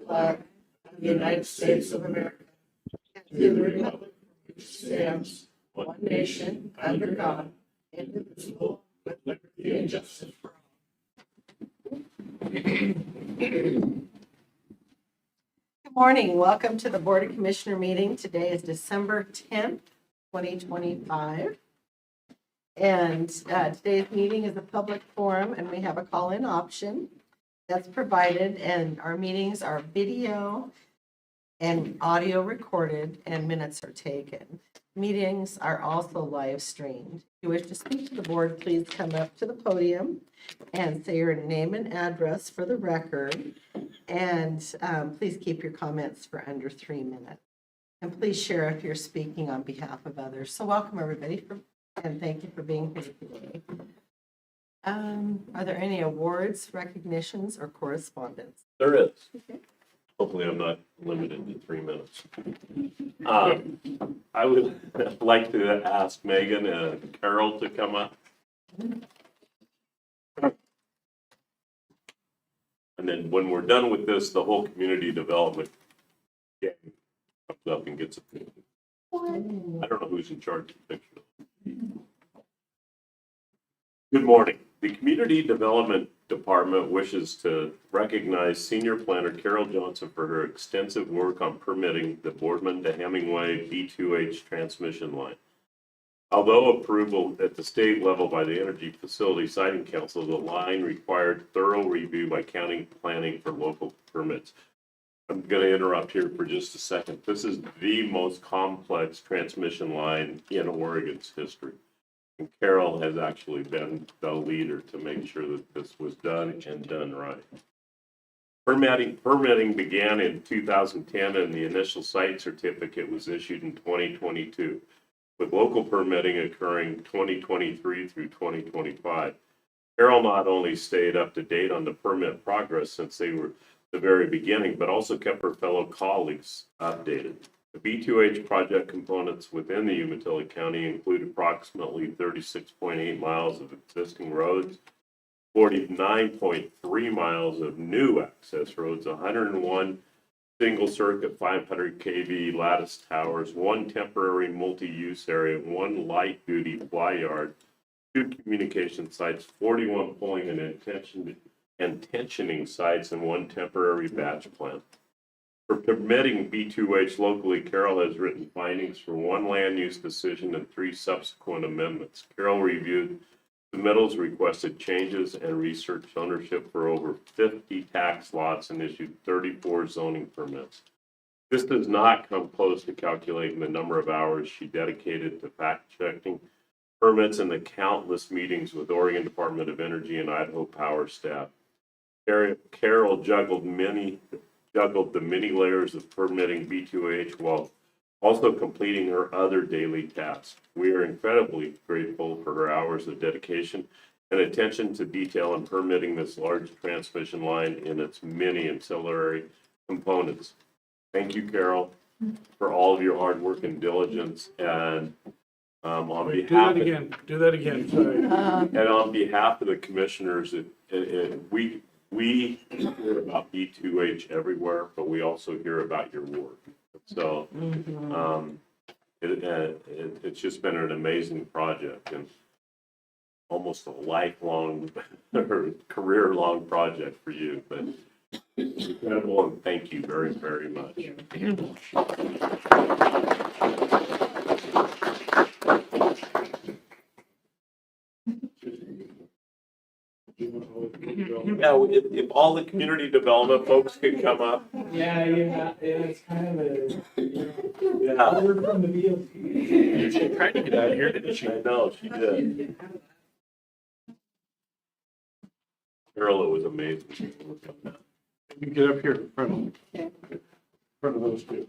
flag of the United States of America, and to the republic which stands one nation under God, indivisible, with liberty and justice for all. Good morning. Welcome to the Board of Commissioner meeting. Today is December 10th, 2025. And today's meeting is a public forum, and we have a call-in option that's provided, and our meetings are video and audio recorded, and minutes are taken. Meetings are also live streamed. If you wish to speak to the board, please come up to the podium and say your name and address for the record. And please keep your comments for under 3 minutes. And please share if you're speaking on behalf of others. So welcome everybody, and thank you for being here today. Are there any awards, recognitions, or correspondence? There is. Okay. Hopefully I'm not limited to 3 minutes. I would like to ask Megan and Carol to come up. And then when we're done with this, the whole community development gang comes up and gets a picture. I don't know who's in charge of the picture. Good morning. The Community Development Department wishes to recognize Senior Planner Carol Johnson for her extensive work on permitting the Boardman to Hemingway B2H transmission line. Although approval at the state level by the Energy Facility Siting Council, the line required thorough review by county planning for local permits. I'm going to interrupt here for just a second. This is the most complex transmission line in Oregon's history. And Carol has actually been the leader to make sure that this was done and done right. Permitting began in 2010, and the initial site certificate was issued in 2022, with local permitting occurring 2023 through 2025. Carol not only stayed up to date on the permit progress since they were the very beginning, but also kept her fellow colleagues updated. The B2H project components within the Umatilla County include approximately 36.8 miles of existing roads, 49.3 miles of new access roads, 101 single circuit 500 kV lattice towers, 1 temporary multi-use area, 1 light duty fly yard, 2 communication sites, 41 polling and tensioning sites, and 1 temporary batch plant. For permitting B2H locally, Carol has written findings for 1 land use decision and 3 subsequent amendments. Carol reviewed submittals, requested changes, and researched ownership for over 50 tax lots and issued 34 zoning permits. This does not come close to calculating the number of hours she dedicated to fact-checking permits and the countless meetings with Oregon Department of Energy and Idaho Power staff. Carol juggled the many layers of permitting B2H while also completing her other daily tasks. We are incredibly grateful for her hours of dedication and attention to detail in permitting this large transmission line in its many ancillary components. Thank you, Carol, for all of your hard work and diligence. And on behalf do that again. Sorry. And on behalf of the commissioners, we hear about B2H everywhere, but we also hear about your work. So it's just been an amazing project and almost a lifelong or career-long project for you. But incredible, and thank you very, very much. Yeah, if all the community development folks could come up. Yeah, it's kind of a Yeah. word from the field. She tried to get out of here, didn't she? I know, she did. Carol, it was amazing. You get up here in front of those two.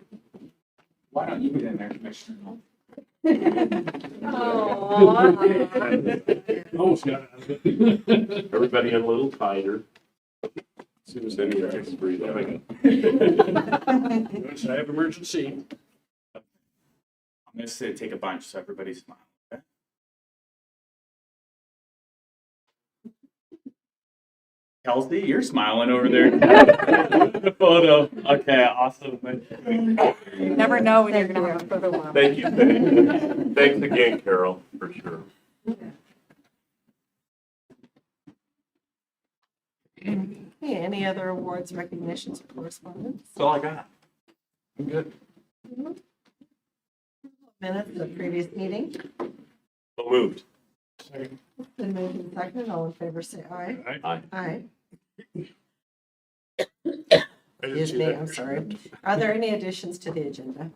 Why don't you get in there, Commissioner? Almost got out of it. Everybody a little tighter. As soon as Then you just breathe out. I have emergency. I'm going to say take a bunch so everybody smiles. Okay? Kelsey, you're smiling over there. The photo. Okay, awesome. You never know when you're gonna have a photo op. Thank you. Thanks again, Carol, for sure. Okay, any other awards, recognitions, or correspondence? That's all I got. I'm good. Minutes of the previous meeting. So moved. Second. Been moved and seconded. All in favor, say aye. Aye. Aye. I didn't Excuse see me, that. I'm sorry. Are there any additions to the agenda?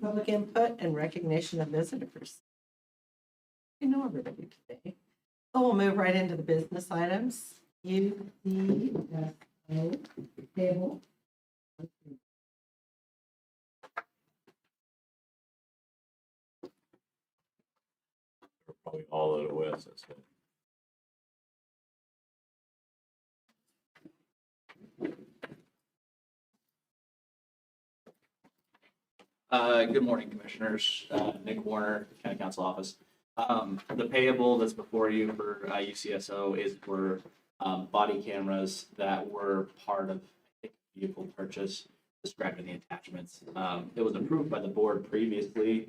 Public input and recognition of visitors. I know everybody today. So we'll move right into the business items. UCSO Payable. Probably all at OS, that's it. Good morning, Commissioners. Nick Warner, County Council Office. The payable that's before you for UCSO is for body cameras that were part of a vehicle purchase described in the attachments. It was approved by the board previously.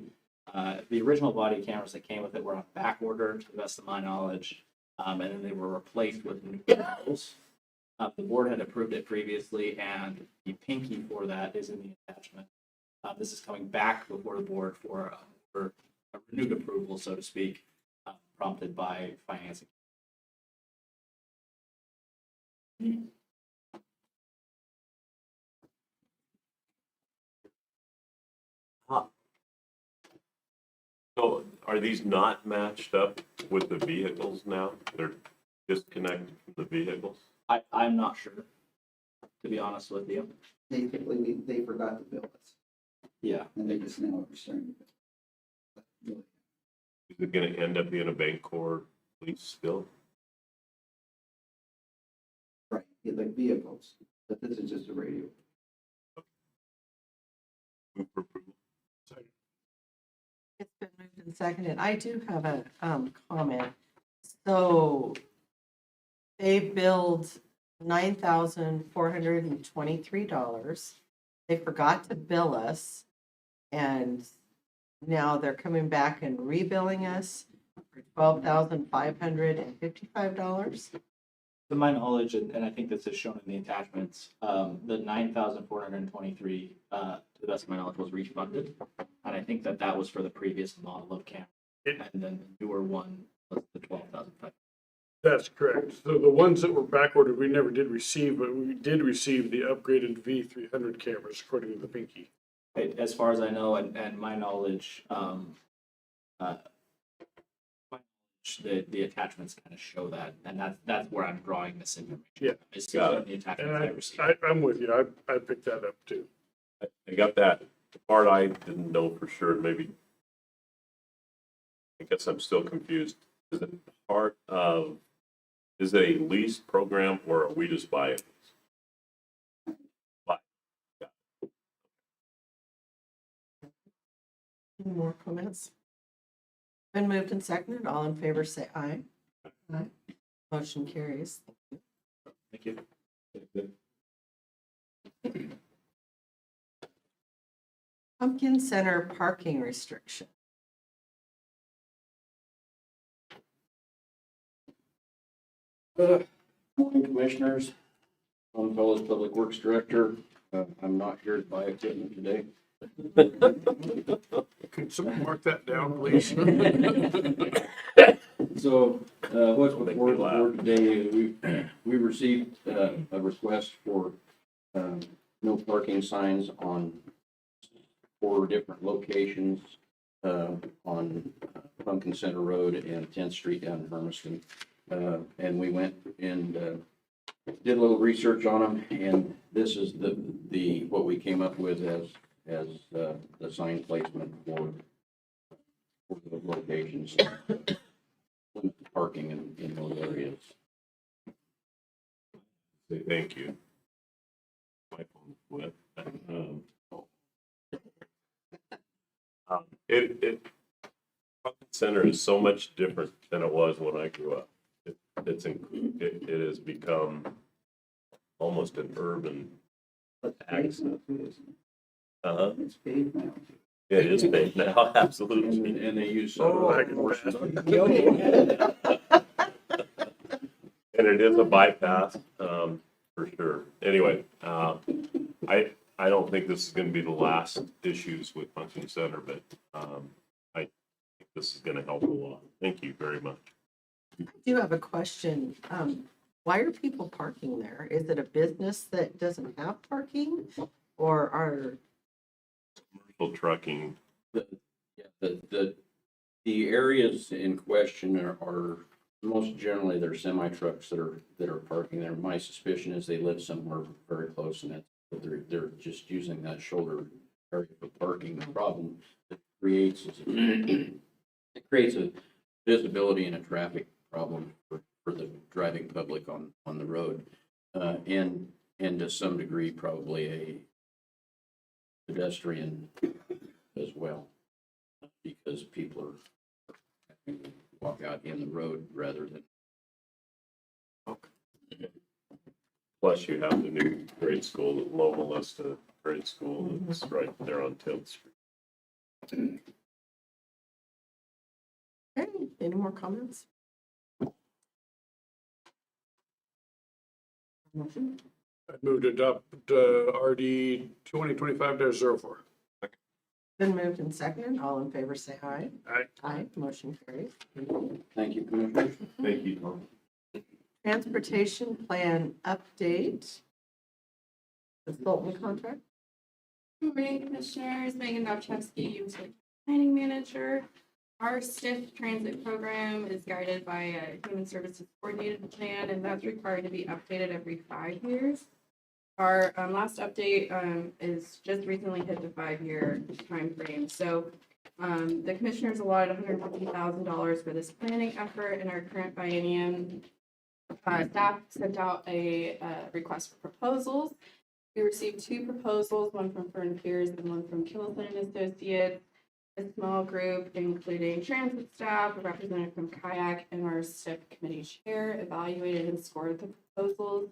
The original body cameras that came with it were on back order, to the best of my knowledge, and then they were replaced with new models. The board had approved it previously, and the pinky for that is in the attachment. This is coming back before the board for a renewed approval, so to speak, prompted by financing. So are these not matched up with the vehicles now? They're disconnected from the vehicles? I'm not sure, to be honest with you. Basically, they forgot to bill us, Yeah. and they just now are starting to bill. Is it gonna end up being a bank or lease still? Right, yeah, like vehicles, but this is just a radio. Move for approval. It's been moved and seconded. I do have a comment. So they billed $9,423. They forgot to bill us, and now they're coming back and rebilling us for $12,555. To my knowledge, and I think this is shown in the attachments, the 9,423, to the best of my knowledge, was refunded. And I think that was for the previous model of camera. And then the newer one was the 12,500. That's correct. So the ones that were back ordered, we never did receive, but we did receive the upgraded V300 cameras according to the pinky. As far as I know, and my knowledge, the attachments kind of show that, and that's where I'm drawing this information. Yeah. It's Got in the attachments And I received. I'm with you. I picked that up too. I got that. The part I didn't know for sure, maybe. I guess I'm still confused. Is it part of, is it a lease program or are we just buying these? Any more comments? Been moved and seconded. All in favor, say aye. Aye. Motion carries. Thank you. Pumpkin Center parking restriction. Morning, Commissioners. I'm Fellows Public Works Director. I'm not here to buy equipment today. Could someone mark that down, please? So, what's Don't make before me the laugh. board today, we received a request for no parking signs on 4 different locations on Punkin Center Road and 10th Street down in Hermiston. And we went and did a little research on them, and this is the what we came up with as the sign placement for the locations. Limit the parking in those areas. Say thank you. My phone went. Pumpkin Center is so much different than it was when I grew up. it has become almost an urban access. Uh-huh. It's paved now. It is big now, absolutely. And they use. I can And it is a bypass, for sure. Anyway, I don't think this is gonna be the last issues with Punkin Center, but, I think this is gonna help a lot. Thank you very much. I do have a question. Why are people parking there? Is it a business that doesn't have parking? Or are, Commercial trucking, The areas in question are most generally they're semi trucks that are parking there. My suspicion is they live somewhere very close and they're just using that shoulder area for parking. The problem that creates is it creates a visibility and a traffic problem for the driving public on the road. And to some degree, probably a pedestrian as well, because people are having to walk out in the road rather than. plus you have the new grade school, Loma Vista grade school, that's right there on 10th Street. okay, any more comments? Motion? I moved to adopt RD 2025-04. Been moved and seconded. All in favor, say aye. Aye. Aye, motion carries. Thank you, Commissioners. Thank you, Tom. Transportation plan update. Consultant contract. Good morning, Commissioners. Megan Dobchevsky, Umatilla Planning Manager. Our STIF transit program is guided by a Human Services Coordinated Plan, and that's required to be updated every 5 years. Our last update is just recently hit the 5-year time frame. So the Commissioners allotted $150,000 for this planning effort in our current biennium. Staff sent out a request for proposals. We received 2 proposals, one from Fern Piers and one from Kittleson and Associates. A small group, including transit staff, a representative from Kayak, and our STIP committee chair, evaluated and scored the proposals.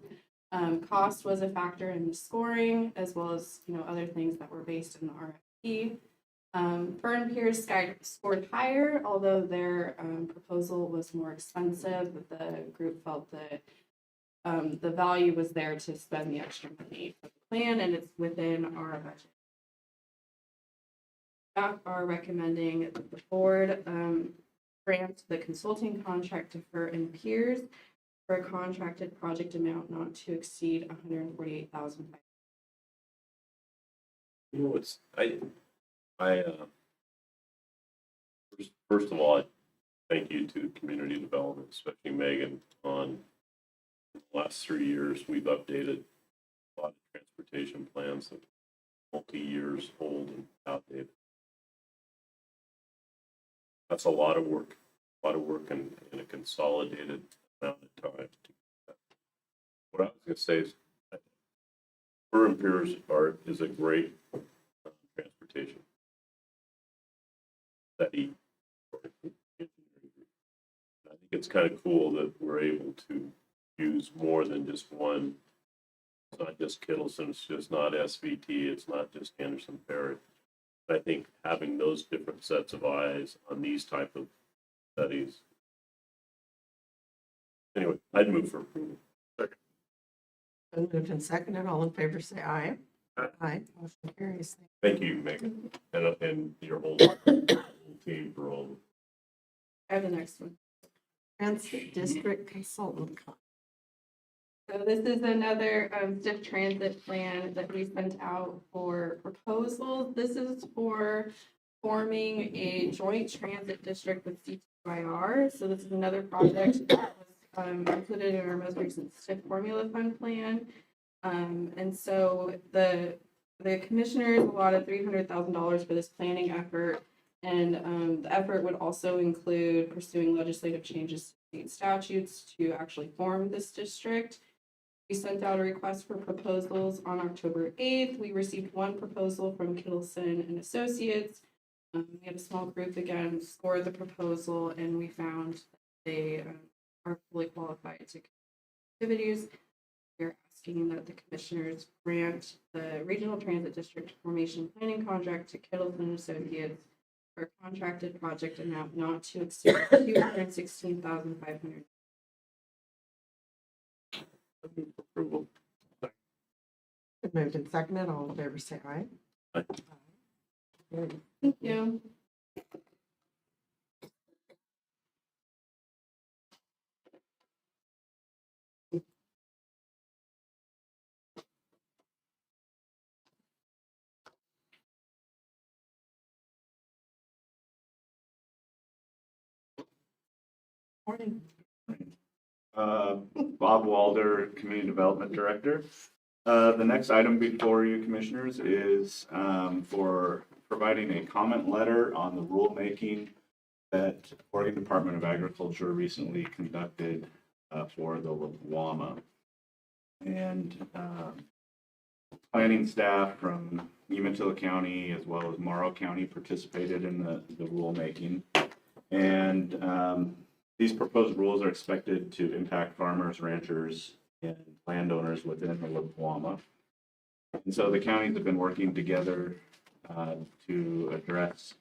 Cost was a factor in the scoring, as well as other things that were based in the RFP. Fern Piers scored higher, although their proposal was more expensive. But the group felt that the value was there to spend the extra money for the plan, and it's within our budget. Staff are recommending that the board grant the consulting contract to Fern Piers for a contracted project amount not to exceed $148,000. You know, first of all, I thank you to community development, especially Megan, on the last 3 years, we've updated a lot of transportation plans that are multi-years old and outdated. That's a lot of work in a consolidated amount of time. What I was gonna say is, Fern Piers is a great transportation study. I think it's kind of cool that we're able to use more than just one. It's not just Kittleson, it's just not SVT, it's not just Anderson Ferry. I think having those different sets of eyes on these type of studies. Anyway, I'd move for approval. Been moved and seconded. All in favor, say aye. Aye, motion carries. Thank you, Megan, and your whole team for all. I have the next one. Transit district consultant contract. So this is another STIF transit plan that we sent out for proposals. This is for forming a joint transit district with CTYR. So this is another project that was included in our most recent STIF formula fund plan. And so the commissioners allotted $300,000 for this planning effort. And the effort would also include pursuing legislative changes to state statutes to actually form this district. We sent out a request for proposals on October 8th. We received 1 proposal from Kittleson and Associates. We had a small group again score the proposal, and we found they are fully qualified to activities. We're asking that the commissioners grant the Regional Transit District Formation Planning Contract to Kittles and Associates for a contracted project amount not to exceed $216,500. Approval. Been moved and seconded. All in favor, say aye. Aye. Good. Thank you. Morning. Bob Walder, Community Development Director. The next item before you, Commissioners, is for providing a comment letter on the rulemaking that Oregon Department of Agriculture recently conducted for the WAMA. And planning staff from Umatilla County as well as Morrow County participated in the rulemaking. And these proposed rules are expected to impact farmers, ranchers, and landowners within the WAMA. And so the counties have been working together to address,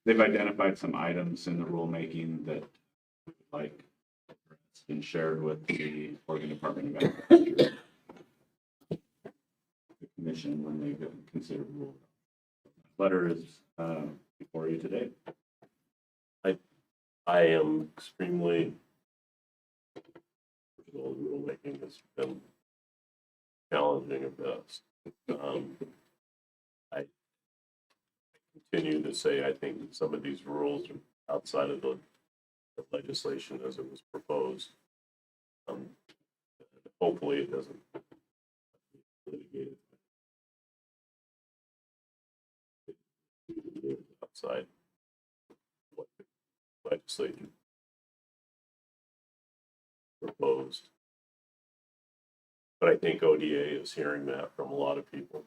they've identified some items in the rulemaking that would like been shared with the Oregon Department of Agriculture, the commission, when they consider rule. Letter is before you today. I am extremely, first of all, the rulemaking has been challenging at best. I continue to say I think that some of these rules are outside of the legislation as it was proposed. Hopefully it doesn't litigate it outside what the legislature proposed. But I think ODA is hearing that from a lot of people.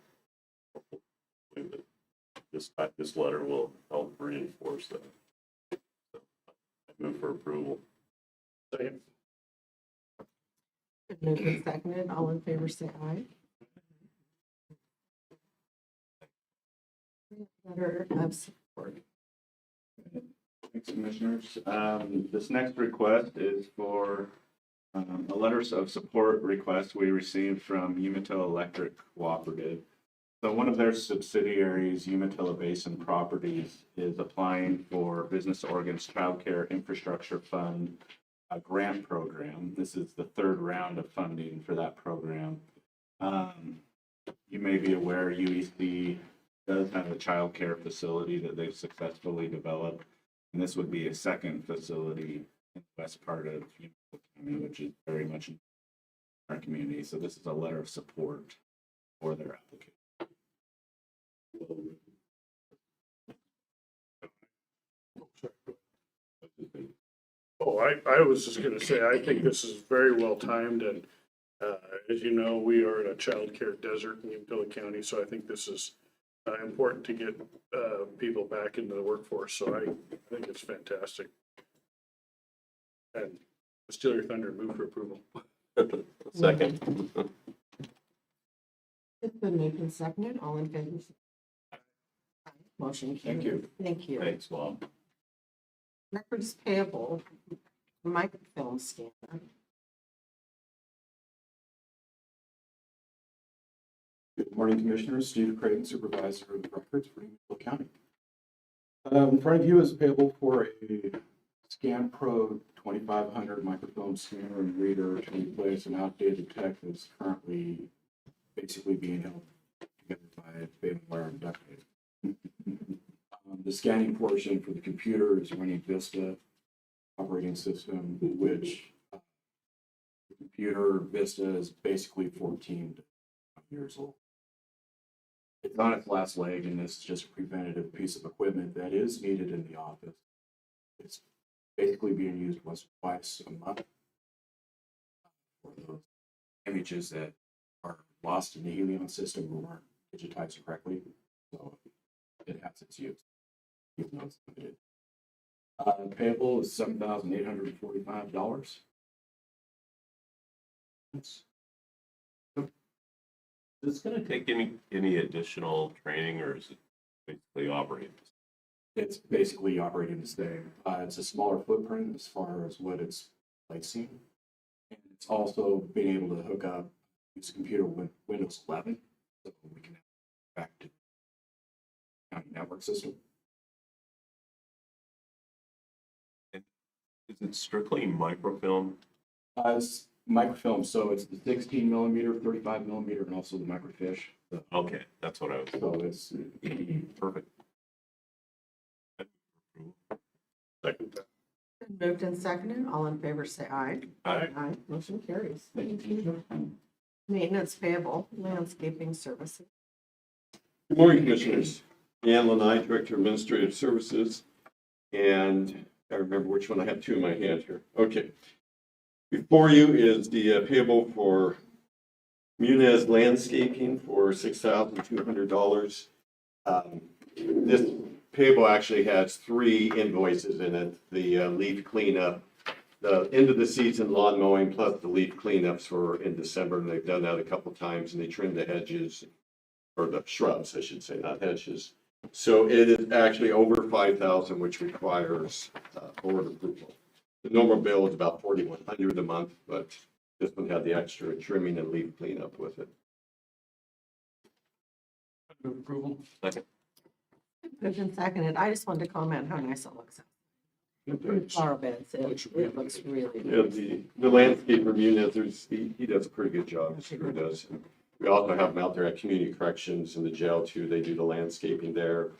Hopefully this letter will help reinforce that. So I move for approval. Second. Been moved and seconded. All in favor, say aye. Letter of support. Thanks, Commissioners. This next request is for a letters of support request we received from Umatilla Electric Cooperative. So one of their subsidiaries, Umatilla Basin Properties, is applying for Business Oregon's Child Care Infrastructure Fund grant program. This is the third round of funding for that program. You may be aware UEC does have a child care facility that they've successfully developed. And this would be a second facility in the west part of Umatilla County, which is very much in our community. So this is a letter of support for their application. Oh, I was just gonna say, I think this is very well timed, and as you know, we are in a childcare desert in Umatilla County, so I think this is important to get people back into the workforce, so I think it's fantastic. And to steal your thunder, move for approval. Second. It's been moved and seconded. All in favor, say aye. Motion carried. Thank you. Thank you. Thanks, Bob. Records payable, microfilm scanner. Good morning, Commissioners. Steve Creighton, Supervisor of Records for Umatilla County. In front of you is payable for a Scan Pro 2500 microfilm scanner and reader to replace an outdated tech that's currently basically being held together by bailing wire and duct tape. The scanning portion for the computer is running Vista operating system, which the computer Vista is basically 14 years old. It's on its last leg, and this is just a preventative piece of equipment that is needed in the office. It's basically being used once or twice a month for those images that are lost in the Helion system or weren't digitized correctly. So it has its use, even though it's limited. Payable is $7,845. Is this gonna take any additional training, or is it basically operating? It's basically operating the same. It's a smaller footprint as far as what it's placing. And it's also being able to hook up, use a computer with Windows 11, so we can back to county network system. Is it strictly microfilm? It's microfilm, so it's the 16 millimeter, 35 millimeter, and also the microfiche. Okay, that's what I was, So it's perfect. Second that. Been moved and seconded. All in favor, say aye. Aye. Aye. Motion carries. Thank you. Maintenance payable, landscaping services. Good morning, Commissioners. Dan Lanai, Director of Administrative Services. And I remember which one I have two in my hand here. Okay. Before you is the payable for Munez Landscaping for $6,200. This payable actually has 3 invoices in it. The leaf cleanup, the end of the season lawn mowing, plus the leaf cleanups were in December, and they've done that a couple times, and they trimmed the hedges, or the shrubs, I should say, not hedges. So it is actually over $5,000, which requires board approval. The normal bill is about $4,100 a month, but this one had the extra trimming and leaf cleanup with it. Move approval. Moved and seconded. I just wanted to comment how nice it looks. Flower beds. It looks really Yeah, nice. the landscaper Munez, he does a pretty good job, sure does. We also have them out there at community corrections in the jail too. They do the landscaping there,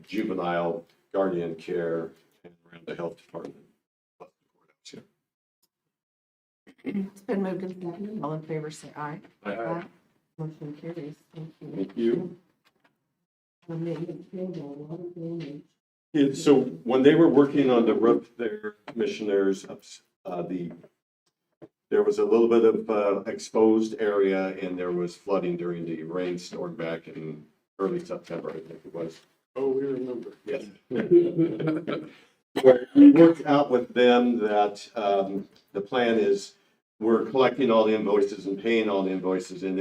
juvenile, guardian care, and around the health department. It's been moved and seconded. All in favor, say aye. Aye. Motion carries. Thank you. Thank you. The maintenance payable, a lot of damage. Yeah, so when they were working on the roof there, commissioners, there was a little bit of exposed area, and there was flooding during the rainstorm back in early September, I think it was. Oh, we remember. Yes. We worked out with them that the plan is we're collecting all the invoices and paying all the invoices, and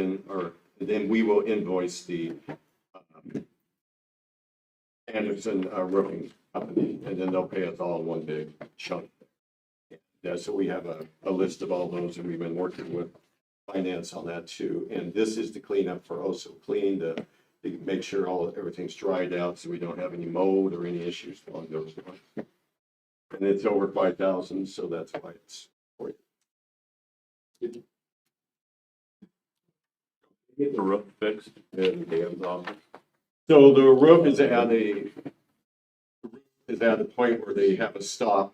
then we will invoice the Anderson roofing company, and then they'll pay us all in one big chunk. Yeah, so we have a list of all those, and we've been working with finance on that too. And this is the cleanup for also clean to make sure everything's dried out, so we don't have any mold or any issues along those lines. And it's over 5,000, so that's why it's for you. Get the roof fixed in Dan's office. So the roof is at a point where they have a stop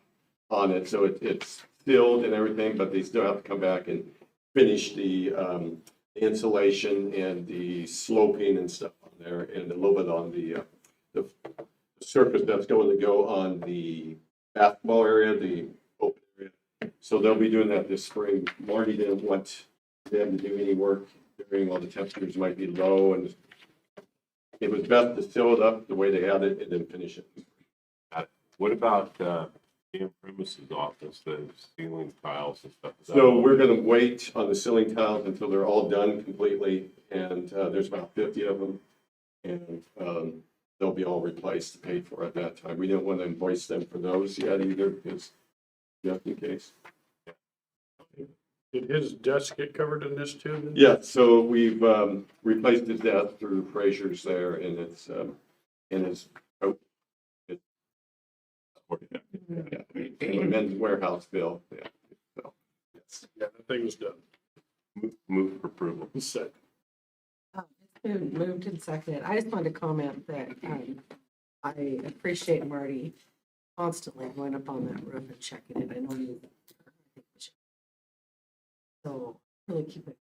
on it, so it's filled and everything, but they still have to come back and finish the insulation and the sloping and stuff on there, and a little bit on the surface that's going to go on the basketball area, the open area. So they'll be doing that this spring. Marty didn't want them to do any work during while the temperatures might be low, and it was best to fill it up the way they had it and then finish it. What about Dan Primus's office, the ceiling tiles and stuff? Is that So all? we're gonna wait on the ceiling tiles until they're all done completely, and there's about 50 of them. And they'll be all replaced, paid for at that time. We didn't want to invoice them for those yet either, because just in case. Did his desk get covered in this too? then? Yeah, so we've replaced his desk through Frazier's there, and it's men's warehouse bill. Yeah. So, yes. Yeah, the thing was done. Move for approval. Second. It's been moved and seconded. I just wanted to comment that I appreciate Marty constantly going up on that roof and checking it. I know you. So really keep it.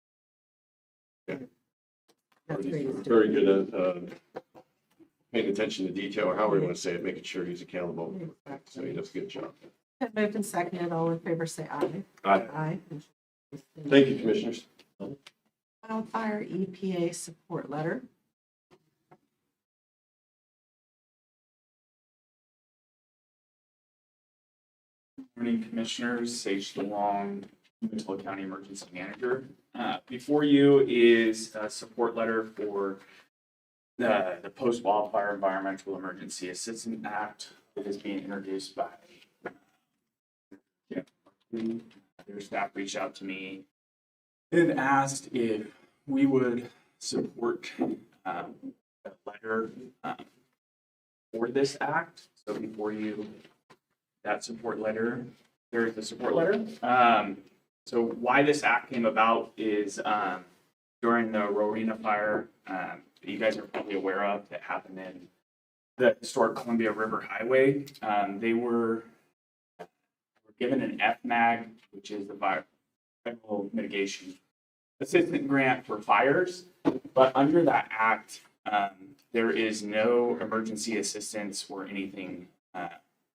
Yeah. That's great. he's doing. Very good at paying attention to detail, or however you want to say it, making sure he's accountable. So he does a good job. Been moved and seconded. All in favor, say aye. Aye. Aye. Thank you, Commissioners. Wildfire EPA support letter. Morning, Commissioners. Sage DeLong, Umatilla County Emergency Manager. Before you is a support letter for the Post-Wildfire Environmental Emergency Assistance Act that is being introduced by their staff reached out to me and asked if we would support a letter for this act. So before you, that support letter, there's the support letter. So why this act came about is during the Rowena fire that you guys are probably aware of that happened in the historic Columbia River Highway. They were given an FMAG, which is the Federal Mitigation Assistance Grant for fires. But under that act, there is no emergency assistance or anything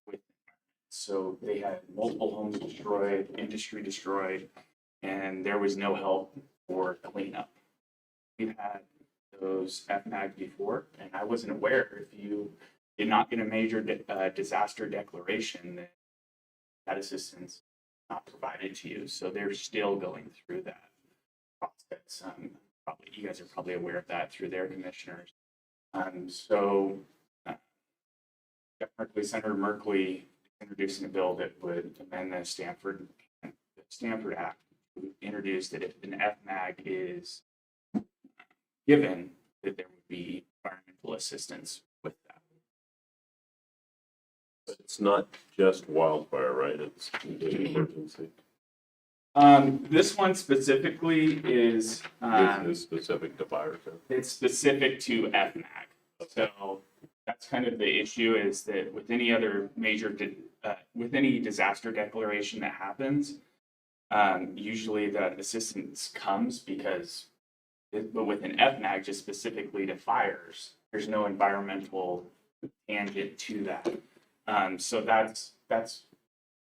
with it. So they had multiple homes destroyed, industry destroyed, and there was no help for cleanup. We've had those FMAG before, and I wasn't aware if you did not get a major disaster declaration that assistance is not provided to you. So they're still going through that process. Probably you guys are probably aware of that through their commissioners. Senator Merkley introducing a bill that would amend the Stanford Act, introduced that if an FMAG is given, that there would be environmental assistance with that. But it's not just wildfire, right? It's an emergency. This one specifically is This is specific to fire. it's specific to FMAG. So that's kind of the issue, is that with any other major, with any disaster declaration that happens, usually the assistance comes because, but with an FMAG, just specifically to fires, there's no environmental tangent to that. So that's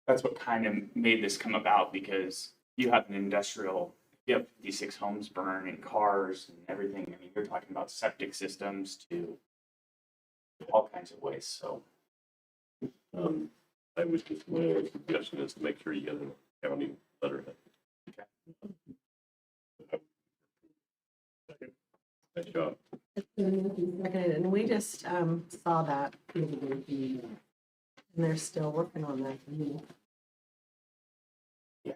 what kind of made this come about, because you have an industrial, you have 56 homes burn and cars and everything. I mean, you're talking about septic systems to all kinds of ways. So I would just, my suggestion is to make sure you get a county letterhead. Nice job. Seconded, and we just saw that, and they're still working on that. yeah,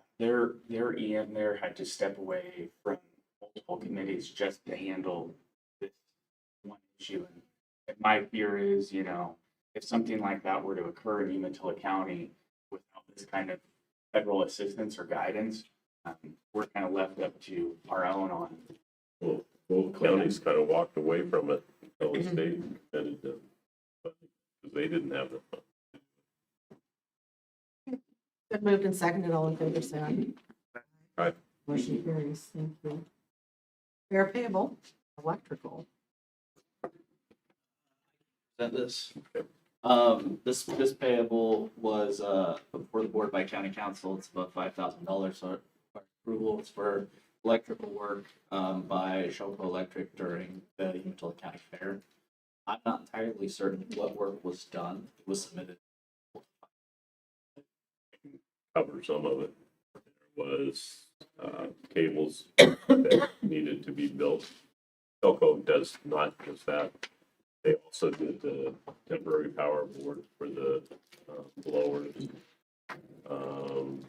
their EM there had to step away from multiple committees just to handle this one issue. And my fear is, if something like that were to occur in Umatilla County without this kind of federal assistance or guidance, we're kind of left up to our own on. Well, both counties kind of walked away from it until the state committed them, because they didn't have the funds. Been moved and seconded, all in favor, say aye. Aye. Motion carries, thank you. Fair payable, electrical. This. This payable was before the board by county council. It's about $5,000 for approval. It's for electrical work by Shelco Electric during the Umatilla County Fair. I'm not entirely certain what work was done. It was submitted. Cover some of it. There was cables that needed to be built. Elko does not just that. They also did the temporary power board for the blowers. And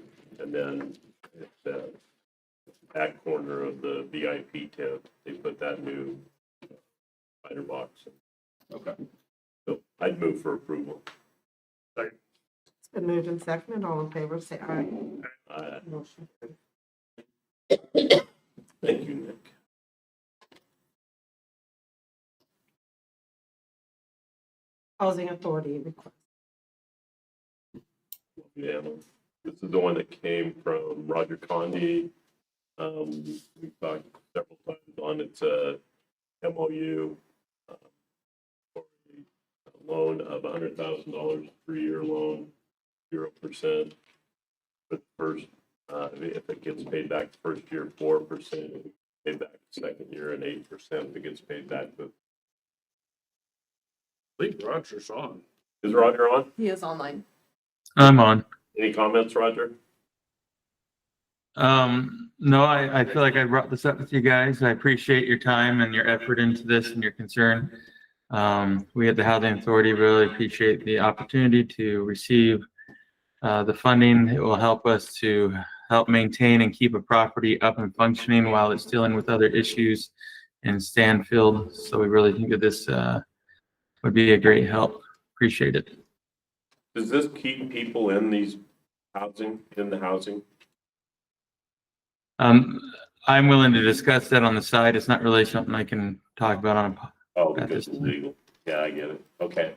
then at the back corner of the VIP tent, they put that new spider box. Okay. So I'd move for approval. It's been moved and seconded, all in favor, say aye. Motion carries. Thank you, Nick. Housing Authority request. Yeah, this is the one that came from Roger Condi. We talked several times on its MOU for a loan of $100,000, 3-year loan, 0%. But first, if it gets paid back the first year, 4%, paid back the second year, and 8% if it gets paid back the. I think Roger's on. Is Roger on? He is online. I'm on. Any comments, Roger? No, I feel like I brought this up with you guys. I appreciate your time and your effort into this and your concern. We at the Housing Authority really appreciate the opportunity to receive the funding. It will help us to help maintain and keep a property up and functioning while it's dealing with other issues in Stanfield. So we really think that this would be a great help. Appreciate it. Does this keep people in these housing, in the housing? I'm willing to discuss that on the side. It's not really something I can talk about on a. Oh, At because this it's time. legal. Yeah, I get it. Okay,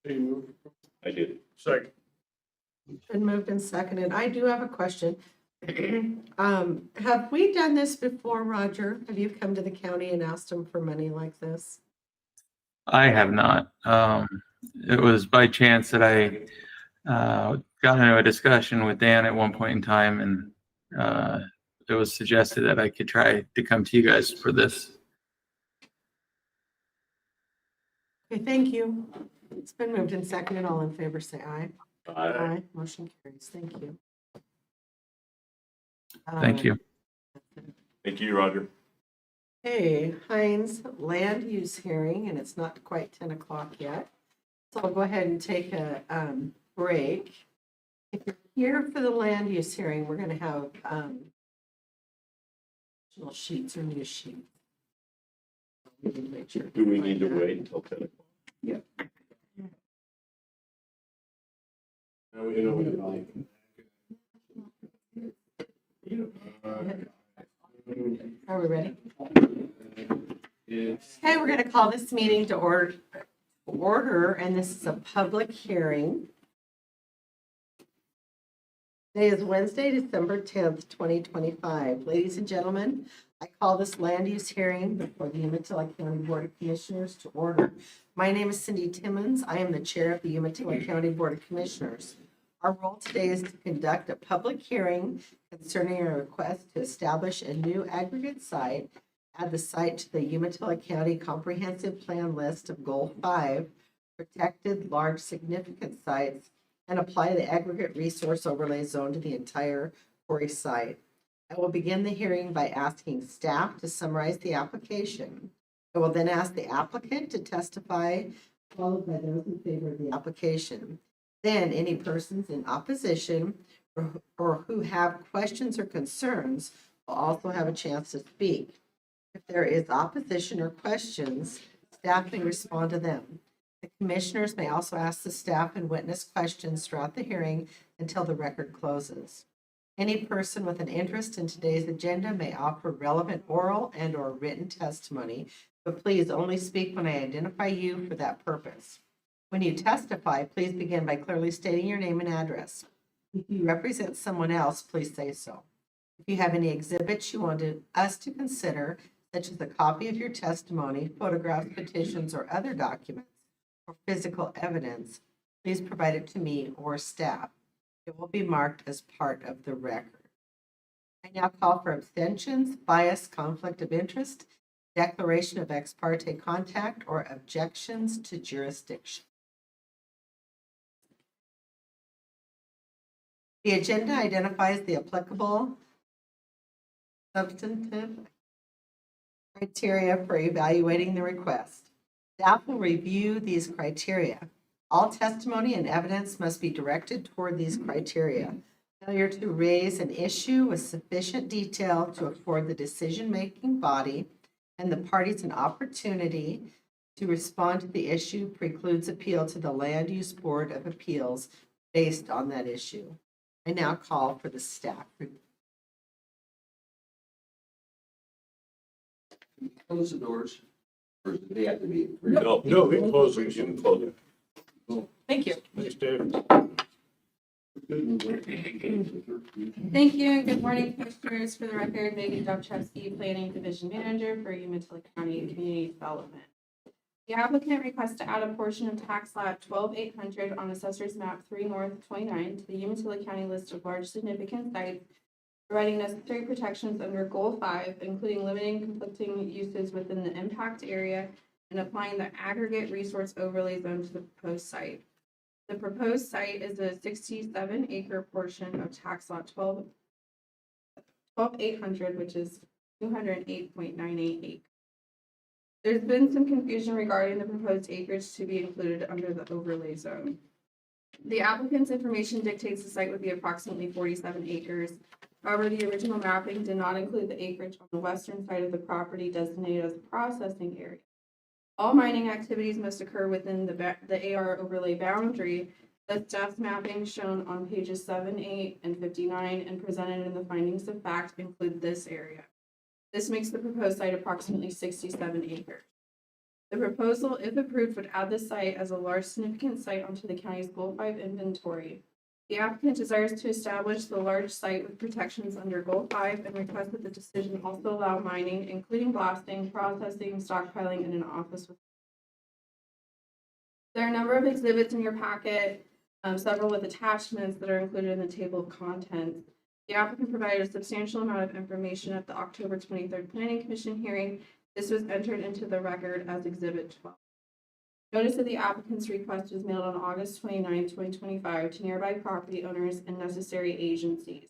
Any move? I did it. Second. Been moved and seconded. I do have a question. Have we done this before, Roger? Have you come to the county and asked them for money like this? I have not. It was by chance that I got into a discussion with Dan at one point in time, and it was suggested that I could try to come to you guys for this. Okay, thank you. It's been moved and seconded. All in favor, say aye. Aye. Motion carries. Thank you. Thank you. Thank you, Roger. Hey, Heinz land use hearing, and it's not quite 10 o'clock yet. So I'll go ahead and take a break. If you're here for the land use hearing, we're going to have additional sheets or new sheets. We need to make sure. Do we need to wait until 10 o'clock? Are we ready? Okay, we're going to call this meeting to order, and this is a public hearing. Today is Wednesday, December 10th, 2025. Ladies and gentlemen, I call this land use hearing before the Umatilla County Board of Commissioners to order. My name is Cindy Timmons. I am the chair of the Umatilla County Board of Commissioners. Our role today is to conduct a public hearing concerning a request to establish a new aggregate site, add the site to the Umatilla County Comprehensive Plan list of Goal 5, protected large significant sites, and apply the aggregate resource overlay zone to the entire quarry site. I will begin the hearing by asking staff to summarize the application. I will then ask the applicant to testify, followed by those in favor of the application. Then any persons in opposition or who have questions or concerns will also have a chance to speak. If there is opposition or questions, staff may respond to them. The commissioners may also ask the staff and witness questions throughout the hearing until the record closes. Any person with an interest in today's agenda may offer relevant oral and/or written testimony, but please only speak when I identify you for that purpose. When you testify, please begin by clearly stating your name and address. If you represent someone else, please say so. If you have any exhibits you want us to consider, such as a copy of your testimony, photographs, petitions, or other documents, or physical evidence, please provide it to me or staff. It will be marked as part of the record. I now call for abstentions, bias, conflict of interest, declaration of ex parte contact, or objections to jurisdiction. The agenda identifies the applicable substantive criteria for evaluating the request. Staff will review these criteria. All testimony and evidence must be directed toward these criteria. Failure to raise an issue with sufficient detail to afford the decision-making body and the parties an opportunity to respond to the issue precludes appeal to the Land Use Board of Appeals based on that issue. I now call for the staff report. Close the doors. Or do they have to be? No, we can close it. You can close it. Thank you. Thanks, Dave. Thank you and good morning, commissioners. For the record, Megan Dobchevsky, Planning Division Manager for Umatilla County Community Development. The applicant requests to add a portion of tax lot 12800 on Assessor's Map 3 North 29 to the Umatilla County list of large significant sites, providing necessary protections under Goal 5, including limiting conflicting uses within the impact area and applying the aggregate resource overlay zone to the proposed site. The proposed site is a 67-acre portion of tax lot 12,800, which is 208.98 acres. There's been some confusion regarding the proposed acreage to be included under the overlay zone. The applicant's information dictates the site would be approximately 47 acres. However, the original mapping did not include the acreage on the western side of the property designated as a processing area. All mining activities must occur within the AR overlay boundary. The staff's mapping shown on pages 7, 8, and 59 and presented in the findings of fact include this area. This makes the proposed site approximately 67 acres. The proposal, if approved, would add the site as a large significant site onto the county's Goal 5 inventory. The applicant desires to establish the large site with protections under Goal 5 and requests that the decision also allow mining, including blasting, processing, stockpiling, and an office. There are a number of exhibits in your packet, several with attachments that are included in the table of contents. The applicant provided a substantial amount of information at the October 23rd Planning Commission hearing. This was entered into the record as Exhibit 12. Notice of the applicant's request was mailed on August 29, 2025 to nearby property owners and necessary agencies.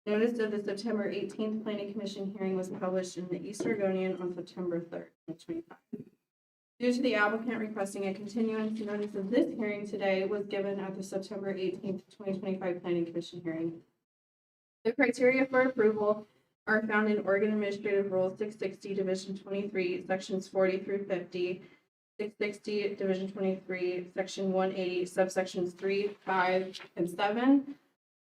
Notice of the September 18th Planning Commission hearing was published in the East Oregonian on September 3rd, 2025. Due to the applicant requesting a continuance, notice of this hearing today was given at the September 18th, 2025 Planning Commission hearing. The criteria for approval are found in Oregon Administrative Rule 660, Division 23, Sections 40 through 50, 660, Division 23, Section 180, subsections 3, 5, and 7,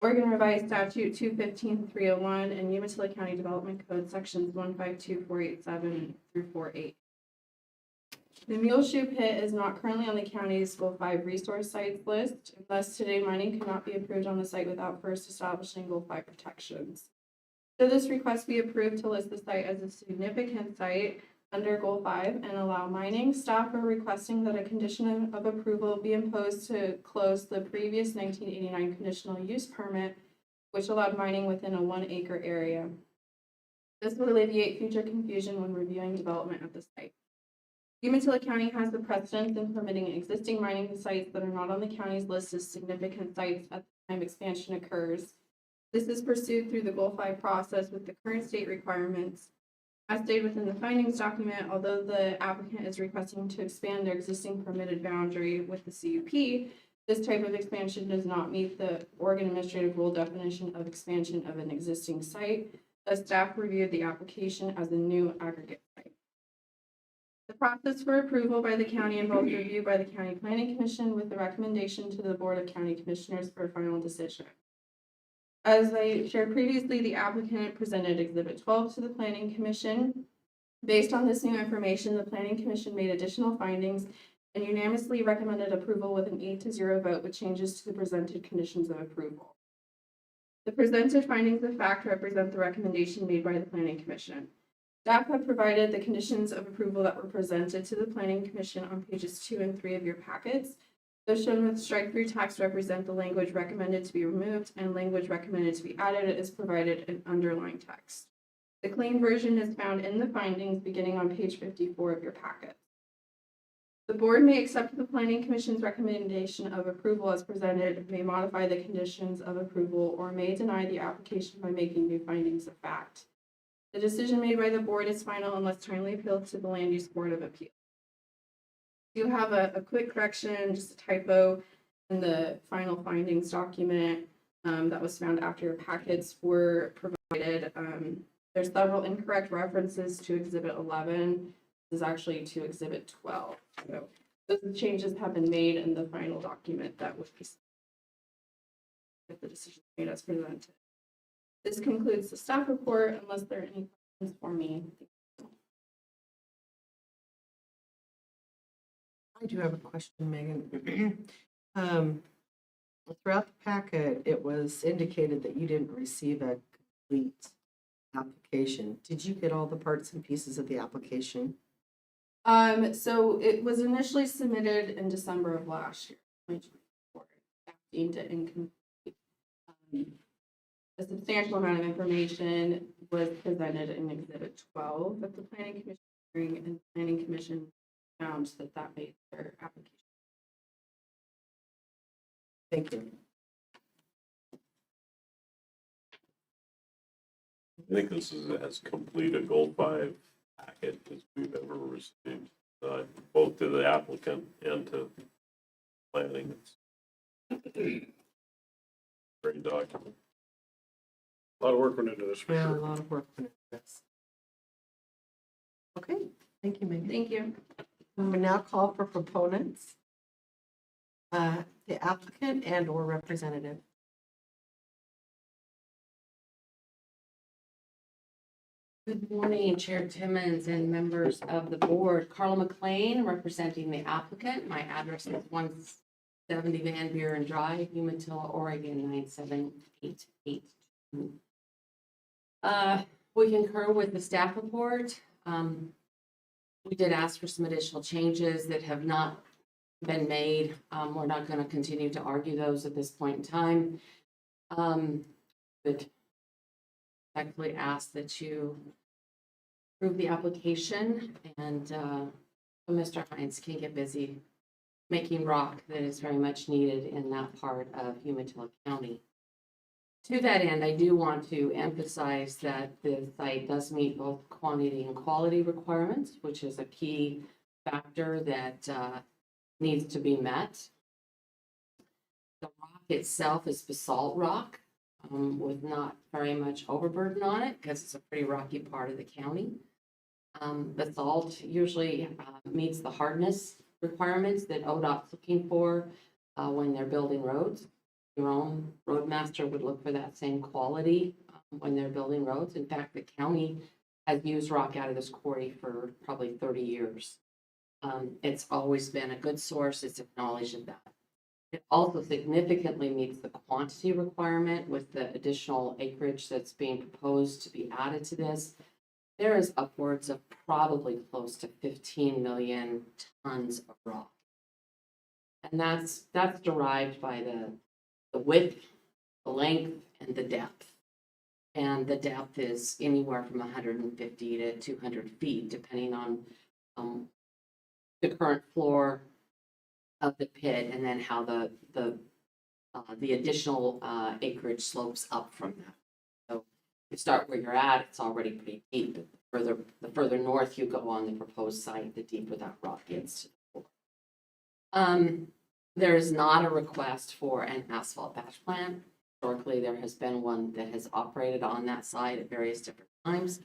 Oregon Revised Statute 215-301, and Umatilla County Development Code Sections 152-487 through 48. The Mule Shoe Pit is not currently on the county's Goal 5 resource sites list. Thus, today mining cannot be approved on the site without first establishing Goal 5 protections. Should this request be approved to list the site as a significant site under Goal 5 and allow mining, staff are requesting that a condition of approval be imposed to close the previous 1989 conditional use permit, which allowed mining within a 1-acre area. This will alleviate future confusion when reviewing development at the site. Umatilla County has the precedence in permitting existing mining sites that are not on the county's list as significant sites at the time expansion occurs. This is pursued through the Goal 5 process with the current state requirements. As stated within the findings document, although the applicant is requesting to expand their existing permitted boundary with the CUP, this type of expansion does not meet the Oregon Administrative Rule definition of expansion of an existing site. Thus, staff reviewed the application as a new aggregate site. The process for approval by the county involves review by the County Planning Commission with the recommendation to the Board of County Commissioners for a final decision. As I shared previously, the applicant presented Exhibit 12 to the Planning Commission. Based on this new information, the Planning Commission made additional findings and unanimously recommended approval with an 8-0 vote with changes to the presented conditions of approval. The presented findings of fact represent the recommendation made by the Planning Commission. Staff have provided the conditions of approval that were presented to the Planning Commission on pages 2 and 3 of your packets. Those shown with strike-through text represent the language recommended to be removed, and language recommended to be added is provided in underlined text. The clean version is found in the findings beginning on page 54 of your packet. The board may accept the Planning Commission's recommendation of approval as presented, may modify the conditions of approval, or may deny the application by making new findings of fact. The decision made by the board is final unless timely appealed to the Land Use Board of Appeal. You have a quick correction, just a typo in the final findings document that was found after your packets were provided. There's several incorrect references to Exhibit 11. This is actually to Exhibit 12. So those changes have been made in the final document that would be if the decision is made as presented. This concludes the staff report unless there are any questions for me. I do have a question, Megan. Throughout the packet, it was indicated that you didn't receive a complete application. Did you get all the parts and pieces of the application? So it was initially submitted in December of last year, 2024. Staff deemed it incomplete. A substantial amount of information was presented in Exhibit 12 at the Planning Commission hearing, and the Planning Commission found that made their application Thank you. I think this is as complete a Gold 5 packet as we've ever received, both to the applicant and to planning. Great document. A lot of work went into this for Yeah, a sure. lot of work went into this. Okay, thank you, Megan. Thank you. We will now call for proponents, the applicant and/or representative. Good morning, Chair Timmons and members of the board. Carla McLean, representing the applicant. My address is 170 Van Buren Drive, Umatilla, Oregon, 97882. We concur with the staff report. We did ask for some additional changes that have not been made. We're not going to continue to argue those at this point in time. But respectfully ask that you approve the application, and so Mr. Hines can get busy making rock that is very much needed in that part of Umatilla County. To that end, I do want to emphasize that the site does meet both quantity and quality requirements, which is a key factor that needs to be met. The rock itself is basalt rock, with not very much overburden on it because it's a pretty rocky part of the county. Basalt usually meets the hardness requirements that ODOT's looking for when they're building roads. Your own roadmaster would look for that same quality when they're building roads. In fact, the county has used rock out of this quarry for probably 30 years. It's always been a good source. It's acknowledged of that. It also significantly meets the quantity requirement with the additional acreage that's being proposed to be added to this. There is upwards of probably close to 15 million tons of rock. And that's derived by the width, the length, and the depth. And the depth is anywhere from 150 to 200 feet, depending on the current floor of the pit, and then how the additional acreage slopes up from that. So you start where you're at, it's already pretty deep. The further north you go on the proposed site, the deeper that rock gets to the floor. There is not a request for an asphalt batch plant. Historically, there has been one that has operated on that site at various different times.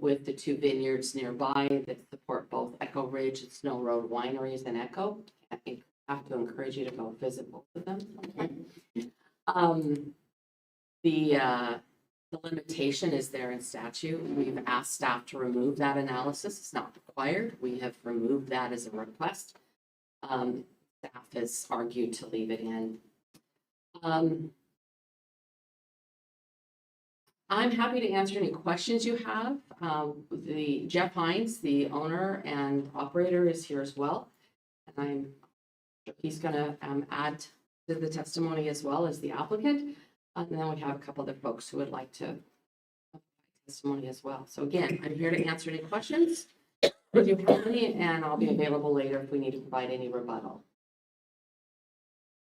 With the two vineyards nearby that support both Echo Ridge and Snow Road Wineries and Echo. I think I have to encourage you to go visit both of them sometime. The limitation is there in statute. We've asked staff to remove that analysis. It's not required. We have removed that as a request. Staff has argued to leave it in. I'm happy to answer any questions you have. The Jeff Hines, the owner and operator, is here as well. And he's going to add to the testimony as well as the applicant. And then we have a couple other folks who would like to testimony as well. So again, I'm here to answer any questions if you have any, and I'll be available later if we need to provide any rebuttal.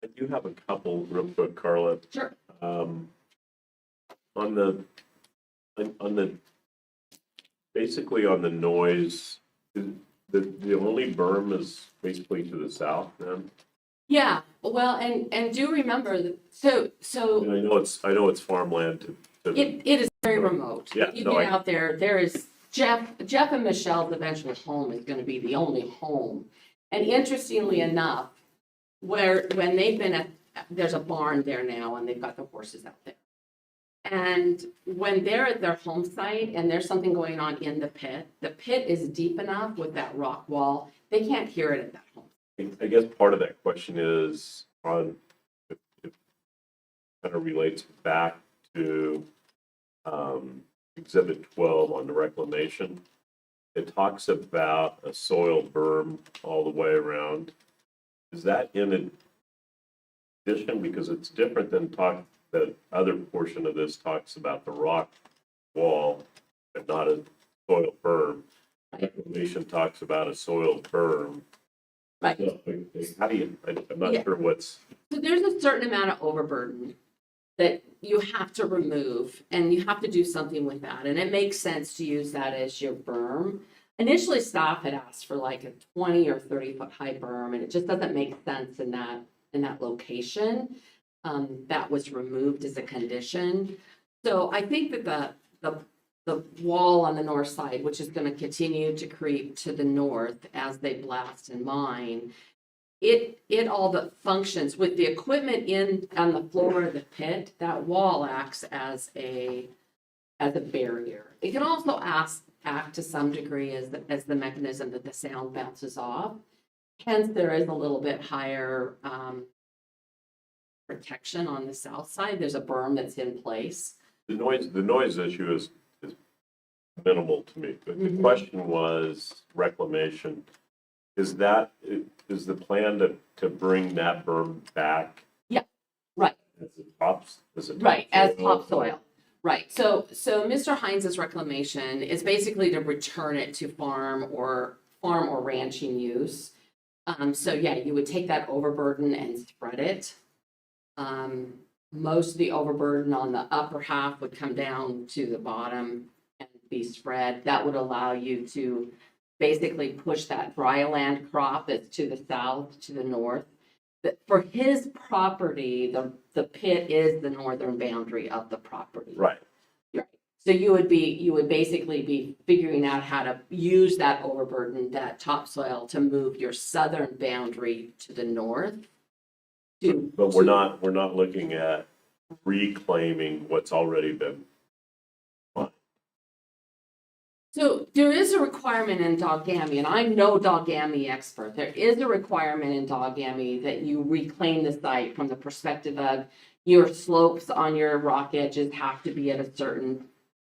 I do have a couple real quick, Carla. Sure. On the basically on the noise, the only berm is basically to the south then? Yeah, well, and do remember that, so And I know it's farmland to the, it is very remote. Yeah, You no, get out there is Jeff and Michelle's eventual home is gonna be the only home. And interestingly enough, when they've been there's a barn there now and they've got the horses out there. And when they're at their home site and there's something going on in the pit is deep enough with that rock wall, they can't hear it at that home. I guess part of that question is on, it kind of relates back to Exhibit 12 on the reclamation. It talks about a soil berm all the way around. Is that in addition? Because it's different than the other portion of this talks about the rock wall, but not a soil berm. Reclamation talks about a soil berm. Right. So, how do you, I'm not Yeah. sure what's, So there's a certain amount of overburden that you have to remove, and you have to do something with that. And it makes sense to use that as your berm. Initially, staff had asked for like a 20 or 30-foot high berm, and it just doesn't make sense in that location. That was removed as a condition. So I think that the wall on the north side, which is going to continue to creep to the north as they blast and mine, it all but functions with the equipment on the floor of the pit. That wall acts as a barrier. It can also act to some degree as the mechanism that the sound bounces off. Hence, there is a little bit higher protection on the south side. There's a berm that's in place. the noise issue is minimal to me, but the question was reclamation. Is the plan to bring that berm back? Yeah, right. As a Right, as topsoil? topsoil. Right, so Mr. Heinz's reclamation is basically to return it to farm or ranching use. So yeah, you would take that overburden and spread it. Most of the overburden on the upper half would come down to the bottom and be spread. That would allow you to basically push that dry land crop that's to the south, to the north. But for his property, the pit is the northern boundary of the property. Right. Right. So you would basically be figuring out how to use that overburden, that topsoil, to move your southern boundary to the north. But we're not looking at reclaiming what's already been. So there is a requirement in dogamy, and I'm no dogamy expert. There is a requirement in dogamy that you reclaim the site from the perspective of your slopes on your rock edges have to be at a certain,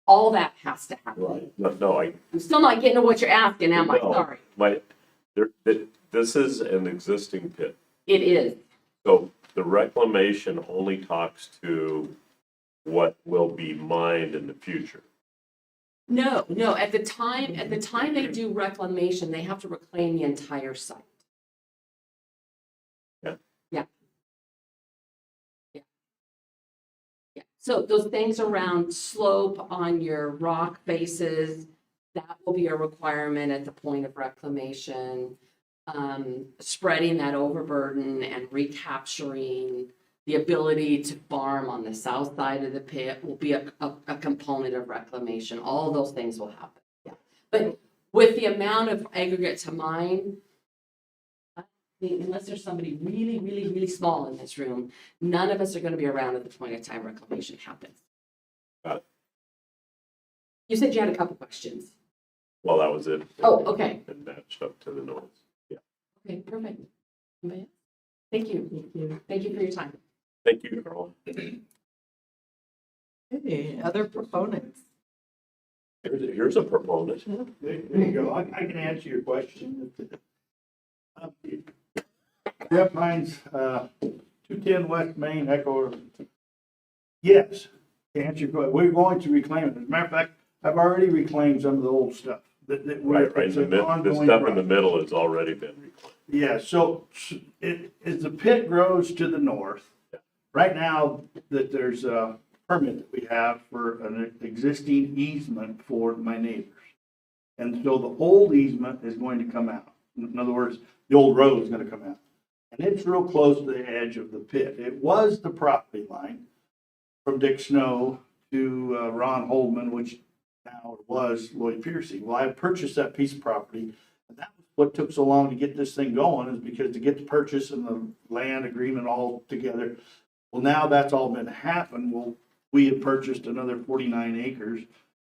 all that has to happen. Right. No, I'm still not getting to what you're asking, am I? No. Sorry. This is an existing pit. It is. So the reclamation only talks to what will be mined in the future. No, at the time they do reclamation, they have to reclaim the entire site. Yeah. Yeah. So those things around slope on your rock faces, that will be a requirement at the point of reclamation. Spreading that overburden and recapturing the ability to farm on the south side of the pit will be a component of reclamation. All of those things will happen. Yeah. But with the amount of aggregate to mine, I mean, unless there's somebody really, really, really small in this room, none of us are going to be around at the point of time reclamation happens. Got it. You said you had a couple questions. Well, that was it. Oh, okay. And matched up to the noise. Yeah. Okay, perfect. Thank you. Thank you for your time. Thank you, Carol. Hey, other proponents? Here's a proponent. There you go. I can answer your question. Jeff Hines, 210 West Main, Echo. Yes, to answer your question, we're going to reclaim it. As a matter of fact, I've already reclaimed some of the old stuff. Right. It's an The ongoing stuff in the process. middle has already been reclaimed. Yeah, so as the pit grows to the north, right now that there's a permit that we have for an existing easement for my neighbors. And so the old easement is going to come out. In other words, the old road is going to come out. And it's real close to the edge of the pit. It was the property line from Dick Snow to Ron Holdman, which now was Lloyd Piercy. Well, I purchased that piece of property, and that was what took so long to get this thing going, is because to get the purchase and the land agreement all together. Well, now that's all been happened. Well, we had purchased another 49 acres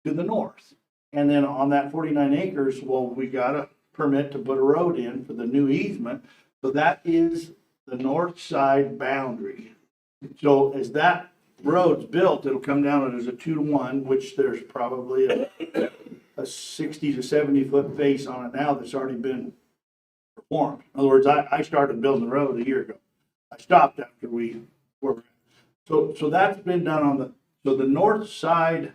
to the north. And then on that 49 acres, well, we got a permit to put a road in for the new easement. So that is the north side boundary. So as that road's built, it'll come down as a 2-to-1, which there's probably a 60 to 70 foot face on it now that's already been performed. In other words, I started building the road a year ago. I stopped after we were. So that's been done on the north side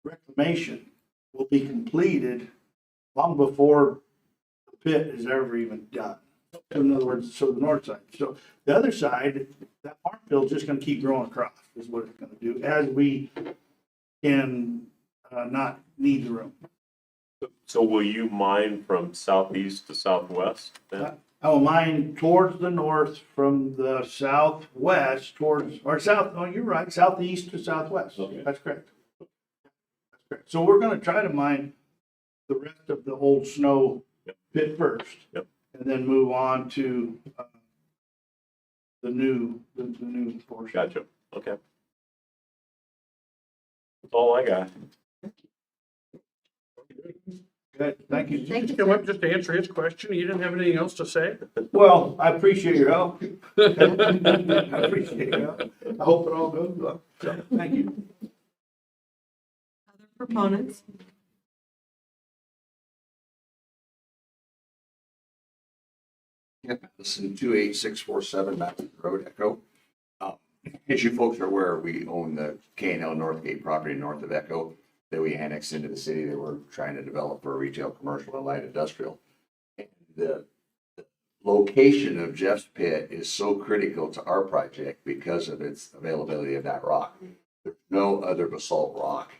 reclamation will be completed long before the pit is ever even done. In other words, so the north side. So the other side, that farm field's just gonna keep growing across, is what it's gonna do, as we can, not need the room. So will you mine from southeast to southwest then? I will mine towards the north from the southwest towards, or south, oh, you're right, southeast to southwest. Okay. That's correct. That's correct. So we're gonna try to mine the rest of the old snow pit first. Yep. And then move on to, the new portion. Gotcha, okay. That's all I got. Good, thank you. Thank you, Come sir. up just to answer his question. You didn't have anything else to say? Well, I appreciate your help. I appreciate your help. I hope it all goes well. So, thank you. Other proponents? Yep, listen, 28647 Mountain Road, Echo. As you folks are aware, we own the K&L Northgate property north of Echo that we annexed into the city that we're trying to develop for retail, commercial, and light industrial. And the location of Jeff's Pit is so critical to our project because of its availability of that rock. There's no other basalt rock